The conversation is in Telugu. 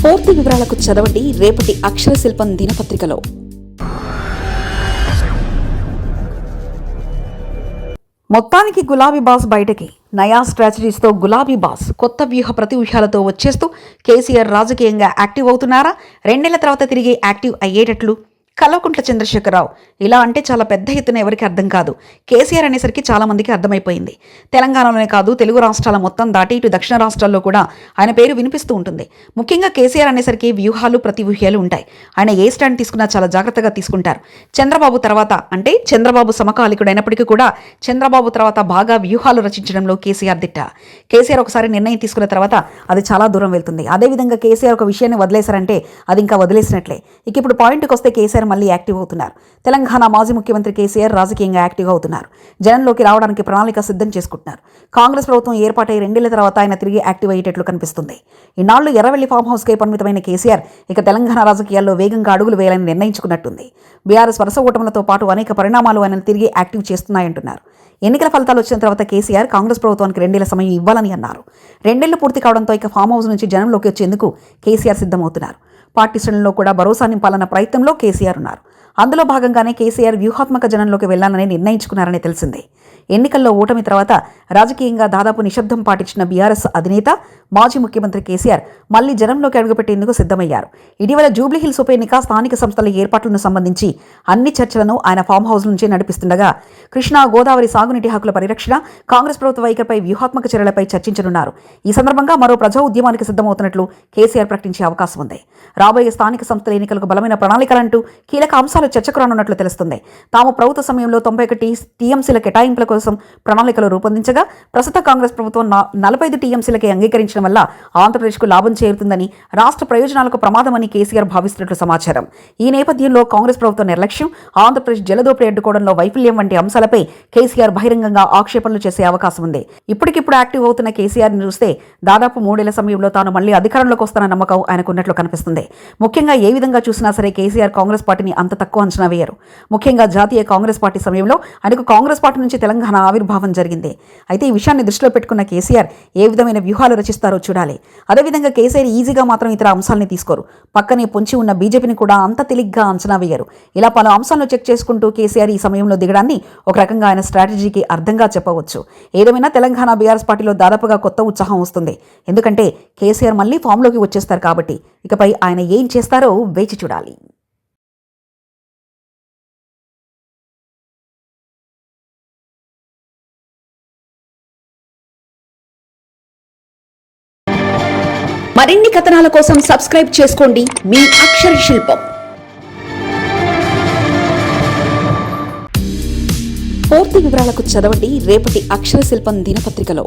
పూర్తి వివరాలకు చదవండి రేపటి అక్షర శిల్పం దినపత్రికలో. మొత్తానికి గులాబీ బాస్ బయటకి. నయా స్ట్రాటజీస్తో గులాబీ బాస్ కొత్త వ్యూహ ప్రతివ్యూహాలతో వచ్చేస్తూ కేసీఆర్ రాజకీయంగా యాక్టివ్ అవుతున్నారా? 2 నెలల తర్వాత తిరిగి యాక్టివ్ అయ్యేటట్లు కల్వకుంట్ల చంద్రశేఖరరావు. ఇలా అంటే చాలా పెద్ద ఎత్తున ఎవరికి అర్థం కాదు. కేసీఆర్ అనేసరికి చాలా మందికి అర్థమైపోయింది. తెలంగాణలోనే కాదు, తెలుగు రాష్ట్రాల మొత్తం దాటి ఇటు దక్షిణ రాష్ట్రాల్లో కూడా ఆయన పేరు వినిపిస్తూ ఉంటుంది. ముఖ్యంగా కేసీఆర్ అనేసరికి వ్యూహాలు ప్రతివ్యూహాలు ఉంటాయి. ఆయన ఏ స్టాండ్ తీసుకున్నా చాలా జాగ్రత్తగా తీసుకుంటారు. చంద్రబాబు తర్వాత అంటే చంద్రబాబు సమకాలికుడైనప్పటికీ కూడా చంద్రబాబు తర్వాత బాగా వ్యూహాలు రచించడంలో కేసీఆర్ దిట్ట. కేసీఆర్ ఒకసారి నిర్ణయం తీసుకున్న తర్వాత అది చాలా దూరం వెళ్తుంది. అదేవిధంగా కేసీఆర్ ఒక విషయాన్ని వదిలేశారంటే అది ఇంకా వదిలేసినట్లే. ఇక ఇప్పుడు పాయింట్కి వస్తే కేసీఆర్ మళ్ళీ యాక్టివ్ అవుతున్నారు. తెలంగాణ మాజీ ముఖ్యమంత్రి కేసీఆర్ రాజకీయంగా యాక్టివ్గా అవుతున్నారు. జనంలోకి రావడానికి ప్రణాళిక సిద్ధం చేసుకుంటున్నారు. కాంగ్రెస్ ప్రభుత్వం ఏర్పాటై 2 నెలల తర్వాత ఆయన తిరిగి యాక్టివ్ అయ్యేటట్లు కనిపిస్తుంది. ఇన్నాళ్లు ఎర్రవెల్లి ఫామ్ హౌస్కే పరిమితమైన కేసీఆర్ ఇక తెలంగాణ రాజకీయాల్లో వేగంగా అడుగులు వేయాలని నిర్ణయించుకున్నట్టుంది. బీఆర్ఎస్ వరుస ఓటములతో పాటు అనేక పరిణామాలు ఆయనను తిరిగి యాక్టివ్ చేస్తున్నాయంటున్నారు. ఎన్నికల ఫలితాలు వచ్చిన తర్వాత కేసీఆర్ కాంగ్రెస్ ప్రభుత్వానికి 2 నెలల సమయం ఇవ్వాలని అన్నారు. 2 నెలలు పూర్తి కావడంతో ఇక ఫామ్ హౌస్ నుంచి జనంలోకి వచ్చేందుకు కేసీఆర్ సిద్ధమవుతున్నారు. పార్టీ శ్రేణుల్లో కూడా భరోసా నింపాలన్న ప్రయత్నంలో కేసీఆర్ ఉన్నారు. అందులో భాగంగానే కేసీఆర్ వ్యూహాత్మక జనంలోకి వెళ్లాలని నిర్ణయించుకున్నారని తెలిసిందే. ఎన్నికల్లో ఓటమి తర్వాత రాజకీయంగా దాదాపు నిశ్శబ్దం పాటించిన బీఆర్ఎస్ అధినేత మాజీ ముఖ్యమంత్రి కేసీఆర్ మళ్లీ జనంలోకి అడుగుపెట్టేందుకు సిద్ధమయ్యారు. ఇటీవల జూబ్లీహిల్స్ ఉప ఎన్నిక, స్థానిక సంస్థల ఏర్పాట్లను సంబంధించి అన్ని చర్చలను ఆయన ఫామ్ హౌస్ నుంచే నడిపిస్తుండగా కృష్ణా గోదావరి సాగునీటి హక్కుల పరిరక్షణ, కాంగ్రెస్ ప్రభుత్వ వైఖరిపై వ్యూహాత్మక చర్యలపై చర్చించనున్నారు. ఈ సందర్భంగా మరో ప్రజా ఉద్యమానికి సిద్ధమవుతున్నట్లు కేసీఆర్ ప్రకటించే అవకాశం ఉంది. రాబోయే స్థానిక సంస్థల ఎన్నికలకు బలమైన ప్రణాళికలంటూ కీలక అంశాలు చర్చకు రానున్నట్లు తెలుస్తుంది. తాము ప్రభుత్వ సమయంలో 91 టీఎంసీల కేటాయింపుల కోసం ప్రణాళికలు రూపొందించగా ప్రస్తుత కాంగ్రెస్ ప్రభుత్వం 45 టీఎంసీలకే అంగీకరించడం వల్ల ఆంధ్రప్రదేశ్కు లాభం చేరుతుందని, రాష్ట్ర ప్రయోజనాలకు ప్రమాదమని కేసీఆర్ భావిస్తున్నట్లు సమాచారం. ఈ నేపథ్యంలో కాంగ్రెస్ ప్రభుత్వ నిర్లక్ష్యం, ఆంధ్రప్రదేశ్ జలదోపిడీ అడ్డుకోవడంలో వైఫల్యం వంటి అంశాలపై కేసీఆర్ బహిరంగంగా ఆక్షేపణలు చేసే అవకాశం ఉంది. ఇప్పటికిప్పుడు యాక్టివ్ అవుతున్న కేసీఆర్ని చూస్తే దాదాపు 3 ఏళ్ల సమయంలో తాను మళ్లీ అధికారంలోకి వస్తున్న నమ్మకం ఆయనకున్నట్లు కనిపిస్తుంది. ముఖ్యంగా ఏ విధంగా చూసినా సరే కేసీఆర్ కాంగ్రెస్ పార్టీని అంత తక్కువ అంచనా వేయరు. ముఖ్యంగా జాతీయ కాంగ్రెస్ పార్టీ సమయంలో ఆయనకు కాంగ్రెస్ పార్టీ నుంచి తెలంగాణ ఆవిర్భావం జరిగింది. అయితే ఈ విషయాన్ని దృష్టిలో పెట్టుకున్న కేసీఆర్ ఏ విధమైన వ్యూహాలు రచిస్తారో చూడాలి. అదేవిధంగా కేసీఆర్ ఈజీగా మాత్రం ఇతర అంశాలని తీసుకోరు. పక్కనే పొంచి ఉన్న బీజేపీని కూడా అంత తేలిగ్గా అంచనా వేయరు. ఇలా పలు అంశాలను చెక్ చేసుకుంటూ కేసీఆర్ ఈ సమయంలో దిగడాన్ని ఒక రకంగా ఆయన స్ట్రాటజీకి అర్థంగా చెప్పవచ్చు. ఏదేమైనా తెలంగాణ బీఆర్ఎస్ పార్టీలో దాదాపుగా కొత్త ఉత్సాహం వస్తుంది. ఎందుకంటే కేసీఆర్ మళ్లీ ఫామ్లోకి వచ్చేస్తారు కాబట్టి ఇకపై ఆయన ఏం చేస్తారో వేచి చూడాలి. మరిన్ని కథనాల కోసం సబ్స్క్రైబ్ చేసుకోండి మీ అక్షర శిల్పం. పూర్తి వివరాలకు చదవండి రేపటి అక్షర శిల్పం దినపత్రికలో.